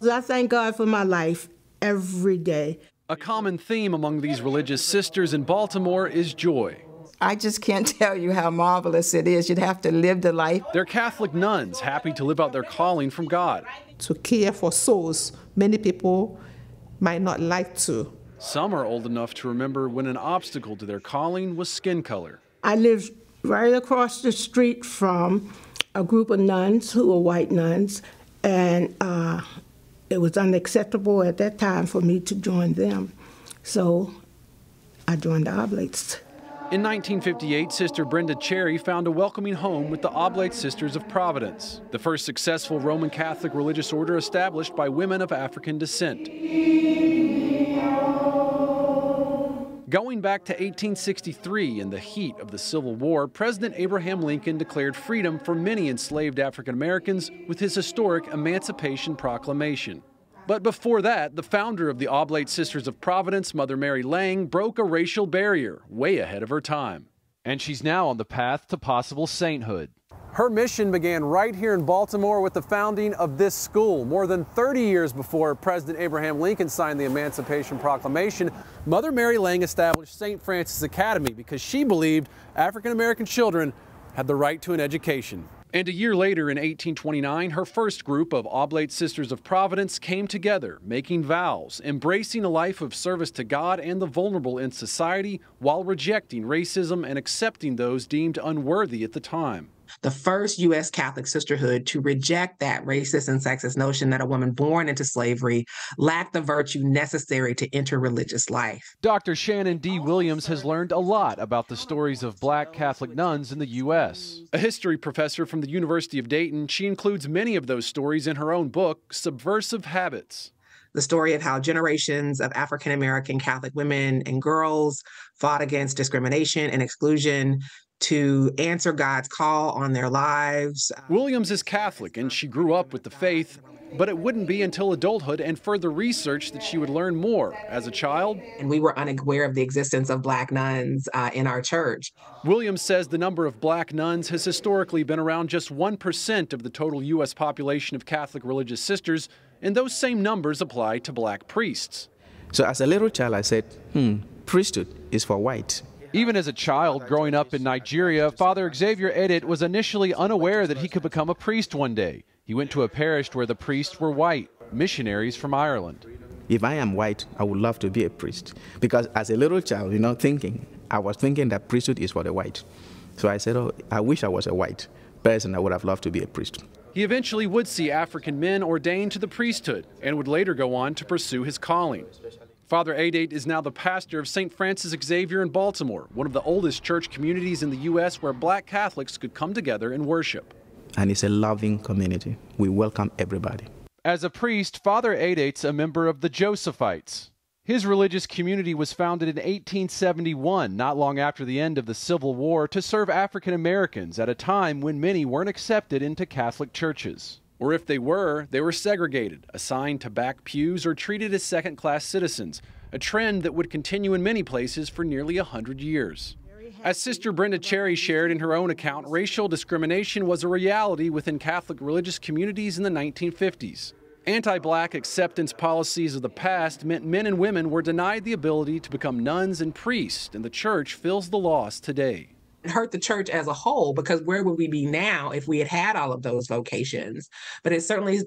I thank God for my life every day. A common theme among these religious sisters in Baltimore is joy. I just can't tell you how marvelous it is. You'd have to live the life. They're Catholic nuns, happy to live out their calling from God. To care for souls, many people might not like to. Some are old enough to remember when an obstacle to their calling was skin color. I lived right across the street from a group of nuns who were white nuns, and it was unacceptable at that time for me to join them. So I joined the Oblates. In 1958, Sister Brenda Cherry found a welcoming home with the Oblate Sisters of Providence, the first successful Roman Catholic religious order established by women of African descent. Going back to 1863, in the heat of the Civil War, President Abraham Lincoln declared freedom for many enslaved African Americans with his historic Emancipation Proclamation. But before that, the founder of the Oblate Sisters of Providence, Mother Mary Lang, broke a racial barrier way ahead of her time. And she's now on the path to possible sainthood. Her mission began right here in Baltimore with the founding of this school. More than 30 years before President Abraham Lincoln signed the Emancipation Proclamation, Mother Mary Lang established St. Francis Academy because she believed African American children had the right to an education. And a year later, in 1829, her first group of Oblate Sisters of Providence came together, making vows, embracing a life of service to God and the vulnerable in society, while rejecting racism and accepting those deemed unworthy at the time. The first U.S. Catholic sisterhood to reject that racist and sexist notion that a woman born into slavery lacked the virtue necessary to enter religious life. Dr. Shannon D. Williams has learned a lot about the stories of Black Catholic nuns in the U.S. A history professor from the University of Dayton, she includes many of those stories in her own book, Subversive Habits. The story of how generations of African American Catholic women and girls fought against discrimination and exclusion to answer God's call on their lives. Williams is Catholic and she grew up with the faith, but it wouldn't be until adulthood and further research that she would learn more. As a child, and we were unaware of the existence of Black nuns in our church. Williams says the number of Black nuns has historically been around just 1% of the total U.S. population of Catholic religious sisters, and those same numbers apply to Black priests. So as a little child, I said, priesthood is for white. Even as a child growing up in Nigeria, Father Xavier Edit was initially unaware that he could become a priest one day. He went to a parish where the priests were white, missionaries from Ireland. If I am white, I would love to be a priest. Because as a little child, I was thinking that priesthood is for the white. So I said, I wish I was a white person. I would have loved to be a priest. He eventually would see African men ordained to the priesthood and would later go on to pursue his calling. Father Edate is now the pastor of St. Francis Xavier in Baltimore, one of the oldest church communities in the U.S. where Black Catholics could come together and worship. And it's a loving community. We welcome everybody. As a priest, Father Edate's a member of the Josephites. His religious community was founded in 1871, not long after the end of the Civil War, to serve African Americans at a time when many weren't accepted into Catholic churches. Or if they were segregated, assigned to back pews, or treated as second-class citizens, a trend that would continue in many places for nearly 100 years. As Sister Brenda Cherry shared in her own account, racial discrimination was a reality within Catholic religious communities in the 1950s. Anti-Black acceptance policies of the past meant men and women were denied the ability to become nuns and priests, and the church feels the loss today. It hurt the church as a whole, because where would we be now if we had had all of those vocations? But it certainly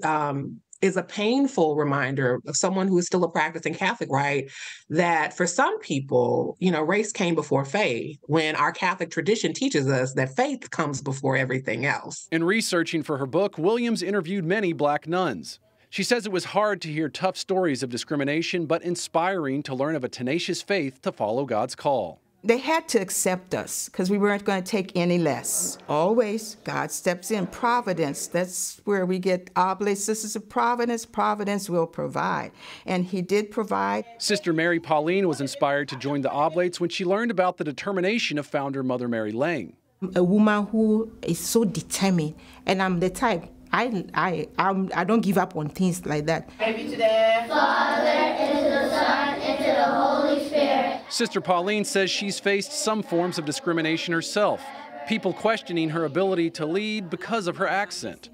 is a painful reminder of someone who is still a practicing Catholic, right? That for some people, race came before faith, when our Catholic tradition teaches us that faith comes before everything else. In researching for her book, Williams interviewed many Black nuns. She says it was hard to hear tough stories of discrimination, but inspiring to learn of a tenacious faith to follow God's call. They had to accept us because we weren't going to take any less. Always, God steps in. Providence, that's where we get Oblate Sisters of Providence. Providence will provide. And he did provide. Sister Mary Pauline was inspired to join the Oblates when she learned about the determination of founder Mother Mary Lang. A woman who is so determined, and I'm the type. I don't give up on things like that. Maybe to the Father, and to the Son, and to the Holy Spirit. Sister Pauline says she's faced some forms of discrimination herself, people questioning her ability to lead because of her accent.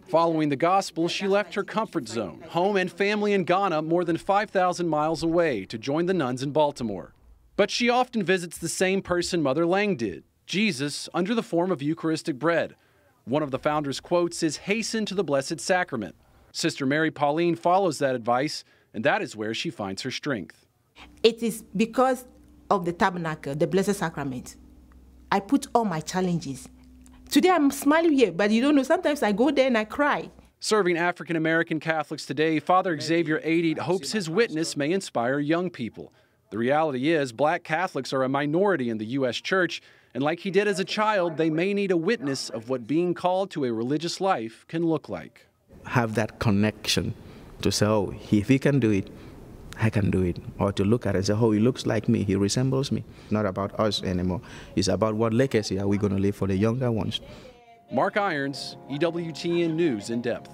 Following the gospel, she left her comfort zone, home and family in Ghana, more than 5,000 miles away, to join the nuns in Baltimore. But she often visits the same person Mother Lang did, Jesus, under the form of Eucharistic bread. One of the founder's quotes is, "Hasten to the Blessed Sacrament." Sister Mary Pauline follows that advice, and that is where she finds her strength. It is because of the tabernacle, the Blessed Sacrament. I put all my challenges. Today I'm smiling here, but you don't know, sometimes I go there and I cry. Serving African American Catholics today, Father Xavier Adid hopes his witness may inspire young people. The reality is, Black Catholics are a minority in the U.S. Church, and like he did as a child, they may need a witness of what being called to a religious life can look like. Have that connection to say, oh, if he can do it, I can do it. Or to look at it and say, oh, he looks like me, he resembles me. Not about us anymore. It's about what legacy are we going to leave for the younger ones. Mark Irons, EWTN News in Depth.